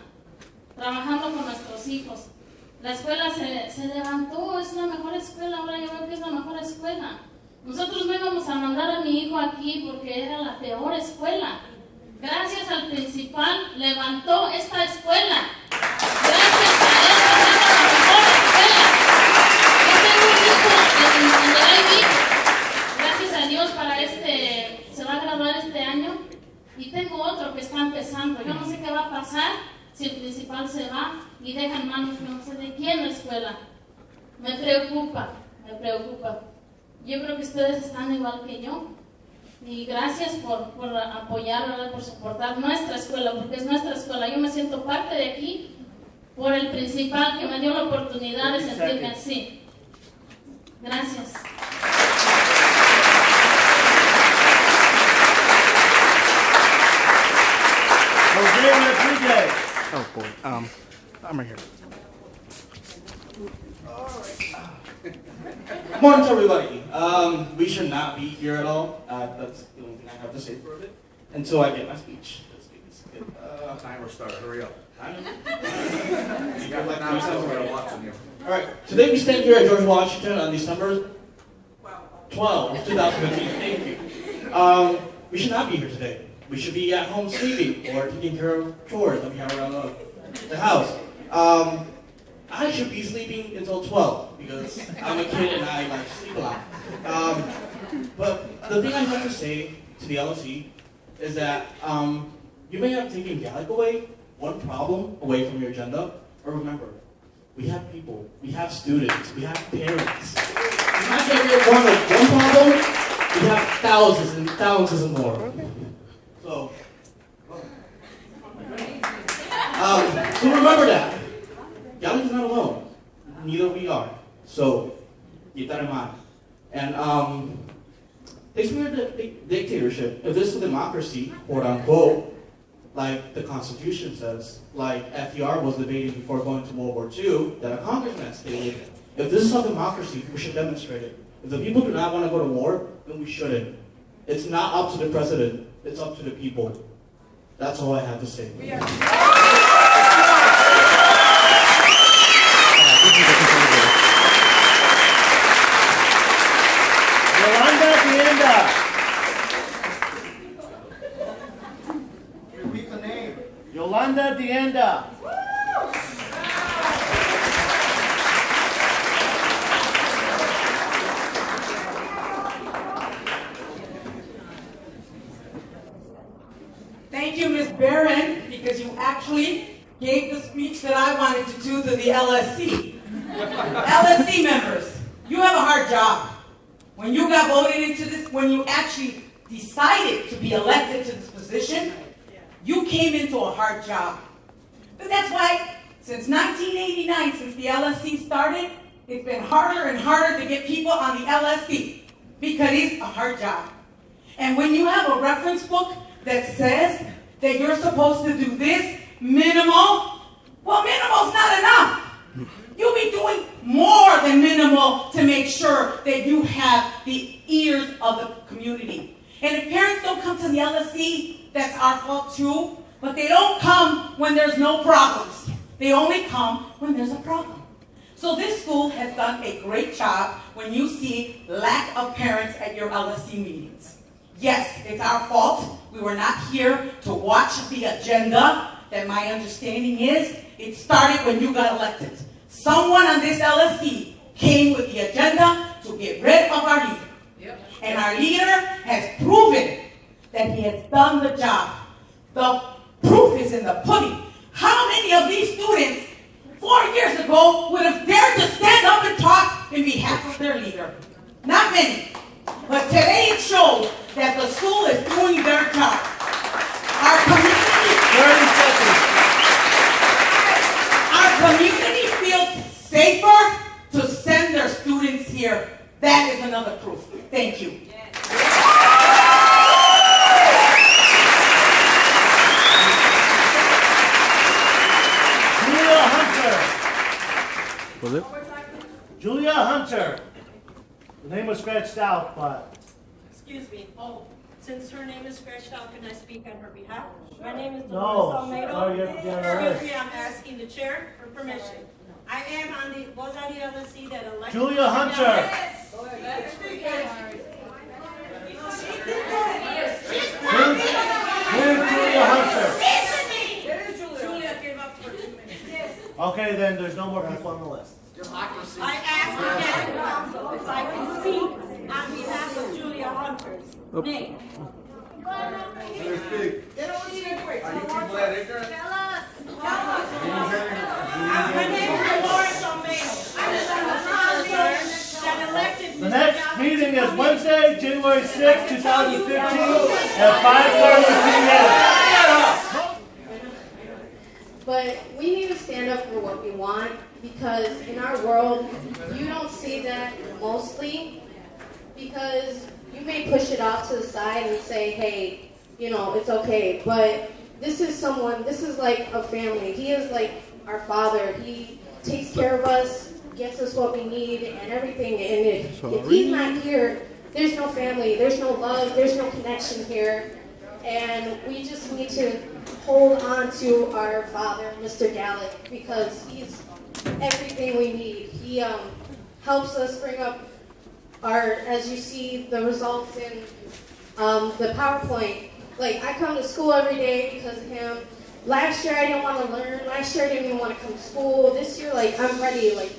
trabajando con nuestros hijos. La escuela se levantó, es la mejor escuela, ahora yo veo que es la mejor escuela. Nosotros no íbamos a mandar a mi hijo aquí porque era la peor escuela. Gracias al principal, levantó esta escuela. Gracias a él, es la mejor escuela. Yo tengo un hijo en el IB, gracias a Dios se va a graduar este año, y tengo otro que está empezando. Yo no sé qué va a pasar si el principal se va y deja en manos no sé de quién la escuela. Me preocupa. Yo creo que ustedes están igual que yo. Y gracias por apoyar, ¿verdad? Por soportar nuestra escuela, porque es nuestra escuela. Yo me siento parte de aquí por el principal que me dio la oportunidad de sentirme así. Gracias. Oh boy. I'm right here. Morning to everybody. We should not be here at all. That's the only thing I have to say for a bit until I get my speech. Timer start. Hurry up. You got like 9 seconds. All right. Today we stand here at George Washington on December 12, 2015. Thank you. We should not be here today. We should be at home sleeping or taking care of chores that we have around the house. I should be sleeping until 12 because I'm a kid and I like sleep a lot. But the thing I have to say to the LSE is that you may have taken Gallic away, one problem away from your agenda, but remember, we have people, we have students, we have parents. You might get rid of one problem, we have thousands and thousands more. So remember that. Gallic is not alone. Neither we are. So keep that in mind. And this weird dictatorship, if this is a democracy, quote unquote, like the Constitution says, like FDR was debating before going to World War II, that a congressman stated, if this is a democracy, we should demonstrate it. If the people do not want to go to war, then we shouldn't. It's not up to the president, it's up to the people. That's all I have to say. Yolanda Dienda. Repeat the name. Yolanda Dienda. Thank you, Ms. Barron, because you actually gave the speech that I wanted to do to the LSC. LSC members, you have a hard job. When you got voted into this, when you actually decided to be elected to this position, you came into a hard job. But that's why, since 1989, since the LSC started, it's been harder and harder to get people on the LSC because it's a hard job. And when you have a reference book that says that you're supposed to do this minimal, well, minimal's not enough. You'll be doing more than minimal to make sure that you have the ears of the community. And if parents don't come to the LSC, that's our fault too. But they don't come when there's no problems. They only come when there's a problem. So this school has done a great job when you see lack of parents at your LSC meetings. Yes, it's our fault. We were not here to watch the agenda. That my understanding is, it started when you got elected. Someone on this LSC came with the agenda to get rid of our leader. Yep. And our leader has proven that he has done the job. The proof is in the pudding. How many of these students 4 years ago would have dared to stand up and talk in behalf of their leader? Not many. But today it shows that the school is doing their job. Our community, 30 seconds. Our community feels safer to send their students here. That is another proof. Thank you. Julia Hunter. Was it? Julia Hunter. The name was scratched out, but Excuse me. Oh, since her name is scratched out, can I speak on her behalf? My name is No. Dolores Almeida. Oh, you have to be on the Excuse me, I'm asking the chair for permission. I am on the, was on the LSC that elected. Julia Hunter. Yes. Who's Julia Hunter? Julia gave up for 2 minutes. Okay, then there's no more people on the list. I asked again, council, if I can speak on behalf of Julia Hunter's name. They don't want you to quit. Are you people that ignorant? Tell us. My name is Dolores Almeida. I was on the council that elected The Mr. next Galvin meeting to is come Wednesday, January 6, 2015 at 5:30 p.m. But we need to stand up for what we want, because in our world, you don't see that mostly, because you may push it off to the side and say, hey, you know, it's okay, but this is someone, this is like a family. He is like our father. He takes care of us, gets us what we need and everything, and if he's not here, there's no family, there's no love, there's no connection here, and we just need to hold on to our father, Mr. Gallic, because he's everything we need. He helps us bring up our, as you see, the results in the PowerPoint. Like, I come to school every day because of him, last year I didn't want to learn. Last year I didn't even want to come to school. This year, like, I'm ready. Like,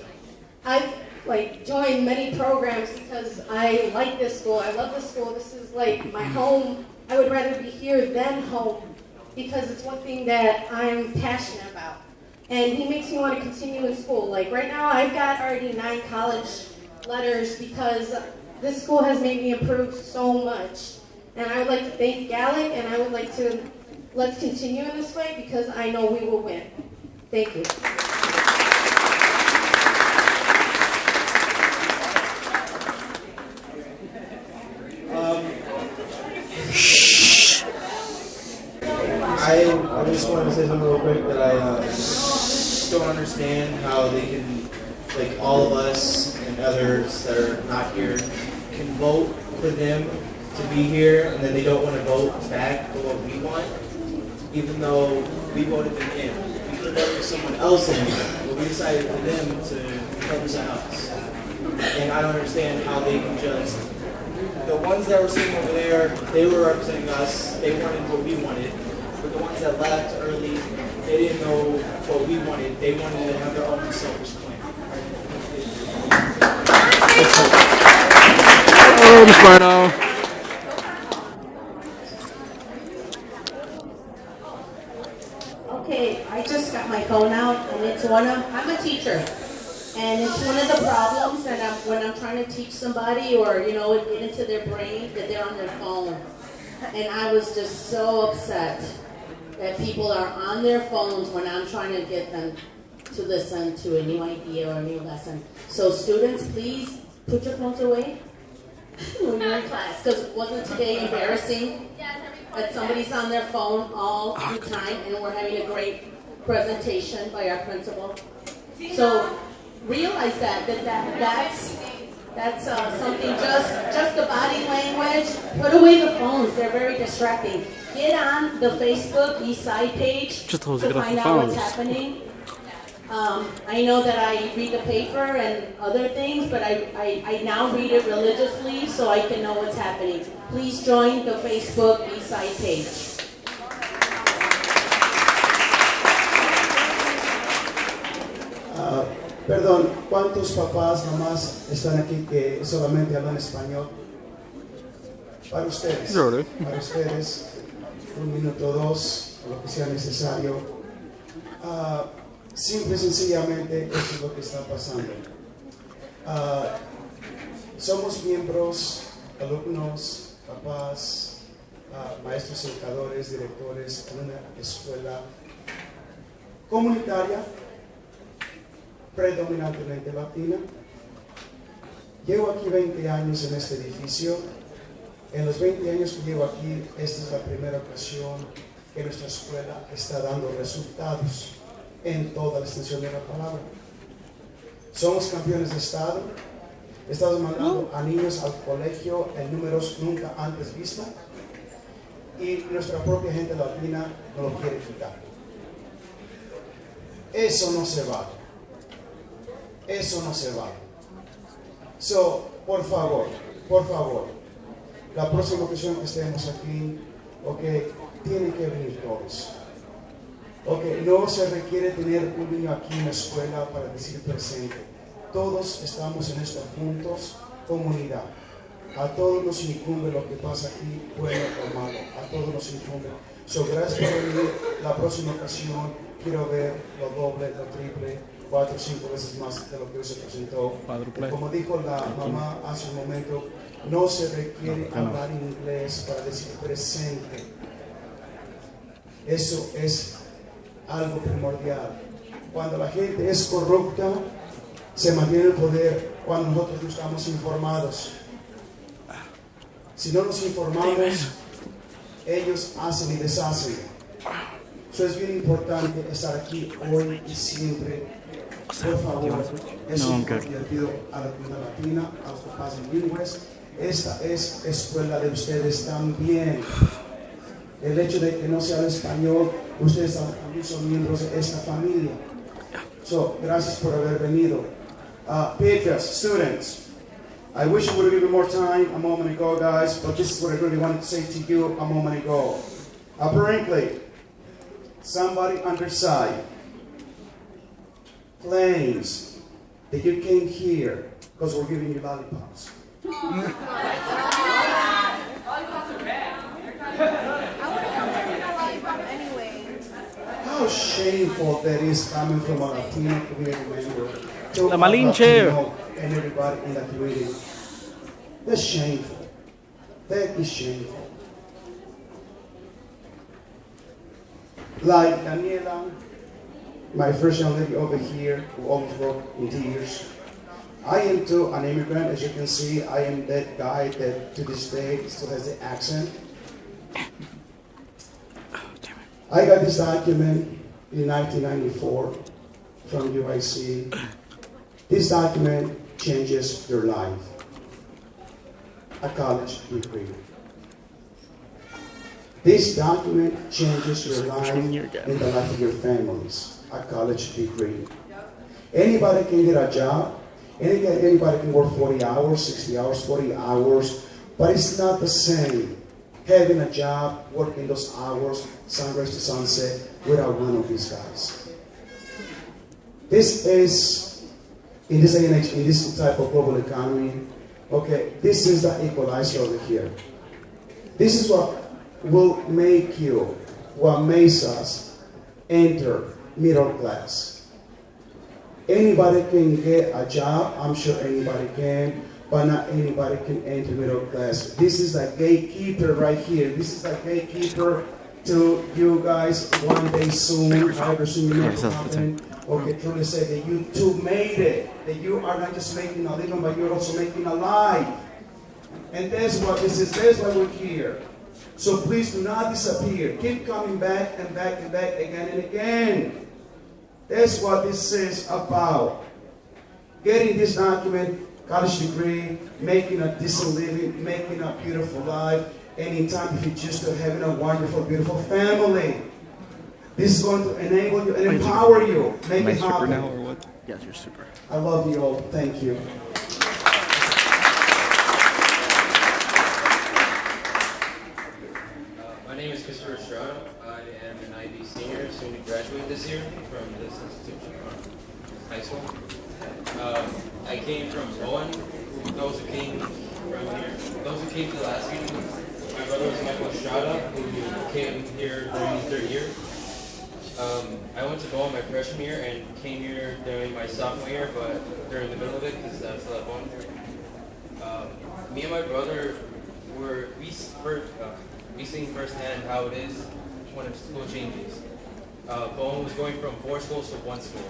I've like joined many programs because I like this school. I love this school. This is like my home. I would rather be here than home because it's one thing that I'm passionate about. And he makes me want to continue in school. Like right now, I've got already 9 college letters because this school has made me improve so much. And I would like to thank Gallic, and I would like to, let's continue in this way because I know we will win. Thank you. I just wanted to say something real quick that I don't understand how they can, like all of us and others that are not here, can vote for them to be here and then they don't want to vote back for what we want, even though we voted them in. We could have voted someone else in, but we decided for them to represent us. And I don't understand how they can just, the ones that were sitting over there, they were representing us, they wanted what we wanted. But the ones that left early, they didn't know what we wanted. They wanted to have their own selfish plan. Oh, Ms. Barno. Okay, I just got my phone out, and it's I'm a teacher, and it's one of the problems that when I'm trying to teach somebody or, you know, get into their brain, that they're on their phone. And I was just so upset that people are on their phones when I'm trying to get them to listen to a new idea or a new lesson. So students, please put your phones away when you're in class, because wasn't today embarrassing that somebody's on their phone all the time and we're having a great presentation by our principal? So realize that's something, just the body language. Put away the phones, they're very distracting. Get on the Facebook Eastside page to find out what's happening. I know that I read the paper and other things, but I now read it religiously so I can know what's happening. Please join the Facebook Eastside page. Perdón, ¿cuántos papás, mamás están aquí que solamente hablan español? Para ustedes, para ustedes, 1 minuto, 2, o lo que sea necesario. Simple y sencillamente, esto es lo que está pasando. Somos miembros, alumnos, papás, maestros, educadores, directores en una escuela comunitaria, predominantemente latina. Llevo aquí 20 años en este edificio. En los 20 años que llevo aquí, esta es la primera ocasión que nuestra escuela está dando resultados en toda la extensión de la palabra. Somos campeones de estado. Estamos mandando a niños al colegio en números nunca antes vistos. Y nuestra propia gente latina no lo quiere quitar. Eso no se vale. Eso no se vale. So, por favor, la próxima ocasión que estemos aquí, tienen que venir todos. No se requiere tener un niño aquí en la escuela para decir presente. Todos estamos en esto juntos, comunidad. A todos nos incumbe lo que pasa aquí, bueno o malo. A todos nos incumbe. So, gracias por venir. La próxima ocasión quiero ver lo doble, lo triple, 4 o 5 veces más de lo que hoy se presentó. Como dijo la mamá hace un momento, no se requiere hablar inglés para decir presente. Eso es algo primordial. Cuando la gente es corrupta, se mantiene el poder cuando nosotros no estamos informados. Si no nos informamos, ellos hacen y deshacen. Eso es bien importante estar aquí hoy y siempre. Por favor, es un divertido a la comunidad latina, a los papás bilingües. Esta es escuela de ustedes también. El hecho de que no se habla español, ustedes también son miembros de esta familia. So, gracias por haber venido. Patriots, students, I wish I would have given more time a moment ago, guys, but this is what I really wanted to say to you a moment ago. Apparently, somebody on their side claims that you came here because we're giving you lollipops. How shameful that is coming from a Latino community member to La Malinche. Latino and everybody in the community. That's shameful. That is shameful. Like Daniela, my first young lady over here, who almost broke in tears. I am too an immigrant, as you can see. I am that guy that to this day still has the accent. I got this document in 1994 from UIC. This document changes your life. A college degree. This document changes your life and the life of your families. A college degree. Anybody can get a job. Anybody can work 40 hours, 60 hours, 40 hours. But it's not the same having a job, working those hours, sunrise to sunset, without one of these guys. This is, in this day and age, in this type of global economy, okay, this is the equalizer over here. This is what will make you, what makes us enter middle class. Anybody can get a job, I'm sure anybody can, but not anybody can enter middle class. This is a gatekeeper right here. This is a gatekeeper to you guys one day soon, however soon you know to happen. Okay, truly say that you too made it. That you are not just making a living, but you're also making a life. And that's what this is. That's why we're here. So please do not disappear. Keep coming back and back and back again and again. That's what this is about. Getting this document, college degree, making a decent living, making a beautiful life, and in time if you choose to having a wonderful, beautiful family. This is going to enable you and empower you. Make it happen. Now or what? Yes, you're super. I love you all. Thank you. My name is Christopher Estrada. I am an IB senior, soon to graduate this year from this institution, from high school. I came from Bowen. Those who came from here, those who came to the last meeting, my brother was Michael Estrada, who came here during his third year. I went to Bowen my freshman year and came here during my sophomore year, but during the middle of it, because I was still at Bowen. Me and my brother we seen firsthand how it is when a school changes. Bowen was going from 4 schools to 1 school.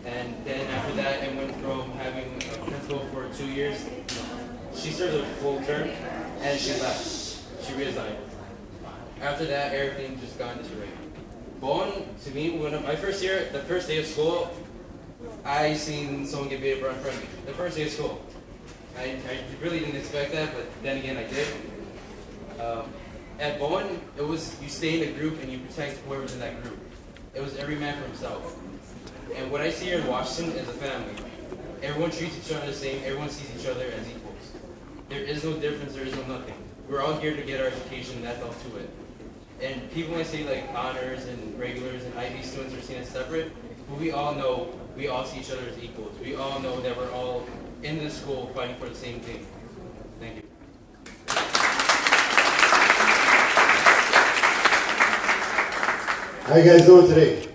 And then after that, it went from having a principal for 2 years. She served a full term, and she left. She resigned. After that, everything just got disarray. Bowen, to me, when my first year, the first day of school, I seen someone get beat up in front of me. The first day of school. I really didn't expect that, but then again, I did. At Bowen, it was you stay in a group and you protect whoever's in that group. It was every man for himself. And what I see here in Washington is a family. Everyone treats each other the same. Everyone sees each other as equals. There is no difference. There is no nothing. We're all here to get our education. That's all to it. And people might say like honors and regulars and IB students are seen as separate, but we all know we all see each other as equals. We all know that we're all in this school fighting for the same thing. Thank you. How you guys doing today?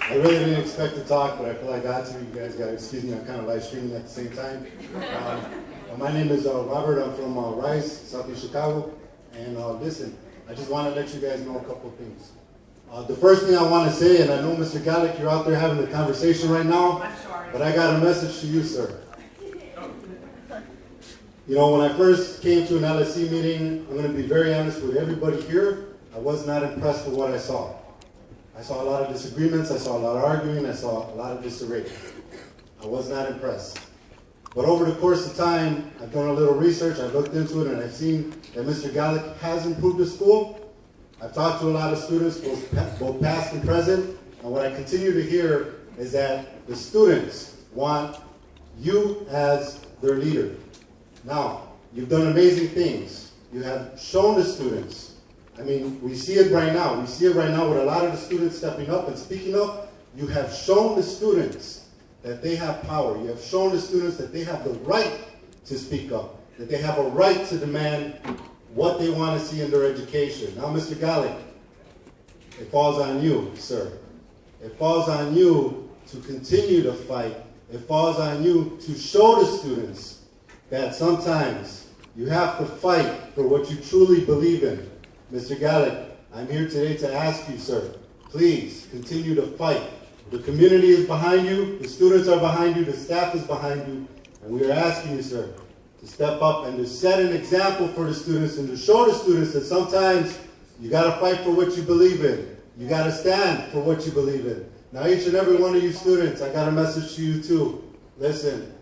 I really didn't expect to talk, but I feel like I got to. You guys got to excuse me. I'm kind of live streaming at the same time. My name is Robert. I'm from Rice, Southeast Chicago. And listen, I just want to let you guys know a couple of things. The first thing I want to say, and I know Mr. Gallick, you're out there having the conversation right now, but I got a message to you, sir. You know, when I first came to an LSC meeting, I'm going to be very honest with everybody here, I was not impressed with what I saw. I saw a lot of disagreements, I saw a lot of arguing, I saw a lot of disarray. I was not impressed. But over the course of time, I've done a little research, I've looked into it, and I've seen that Mr. Gallick has improved the school. I've talked to a lot of students, both past and present, and what I continue to hear is that the students want you as their leader. Now, you've done amazing things. You have shown the students I mean, we see it right now. We see it right now with a lot of the students stepping up and speaking up. You have shown the students that they have power. You have shown the students that they have the right to speak up, that they have a right to demand what they want to see in their education. Now, Mr. Gallic, it falls on you, sir. It falls on you to continue to fight. It falls on you to show the students that sometimes you have to fight for what you truly believe in. Mr. Gallic, I'm here today to ask you, sir, please continue to fight. The community is behind you, the students are behind you, the staff is behind you, and we are asking you, sir, to step up and to set an example for the students and to show the students that sometimes you got to fight for what you believe in. You got to stand for what you believe in. Now, each and every one of you students, I got a message to you too. Listen,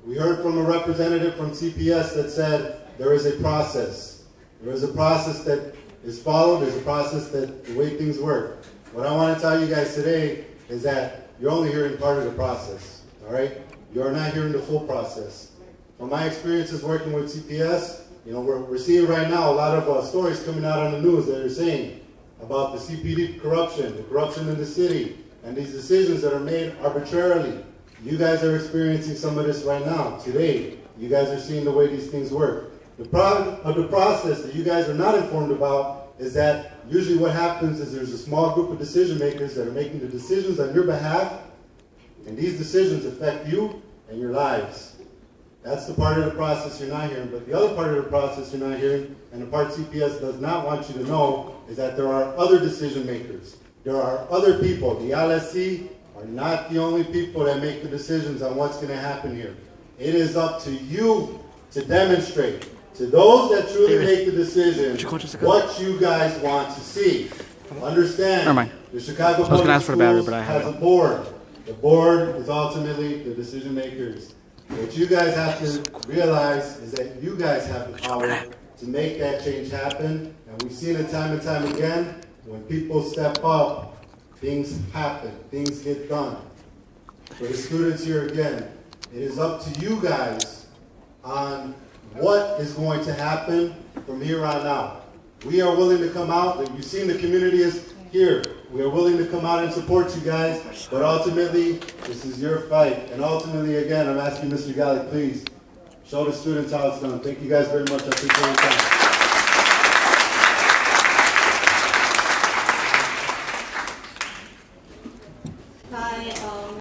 we heard from a representative from CPS that said there is a process. There is a process that is followed. There's a process that the way things work. What I want to tell you guys today is that you're only hearing part of the process, all right? You're not hearing the full process. From my experiences working with CPS, you know, we're seeing right now a lot of stories coming out on the news that are saying about the CPD corruption, the corruption in the city, and these decisions that are made arbitrarily. You guys are experiencing some of this right now, today. You guys are seeing the way these things work. The product of the process that you guys are not informed about is that usually what happens is there's a small group of decision makers that are making the decisions on your behalf, and these decisions affect you and your lives. That's the part of the process you're not hearing. But the other part of the process you're not hearing, and the part CPS does not want you to know, is that there are other decision makers. There are other people. The LSC are not the only people that make the decisions on what's going to happen here. It is up to you to demonstrate to those that truly make the decision what you guys want to see. Understand, the Chicago Public Schools has a board. The board is ultimately the decision makers. What you guys have to realize is that you guys have the power to make that change happen. And we've seen it time and time again. When people step up, things happen. Things get done. For the students here again, it is up to you guys on what is going to happen from here on out. We are willing to come out. You've seen the community is here. We are willing to come out and support you guys, but ultimately, this is your fight. And ultimately, again, I'm asking Mr. Gallic, please, show the students how it's done. Thank you guys very much. I appreciate your time.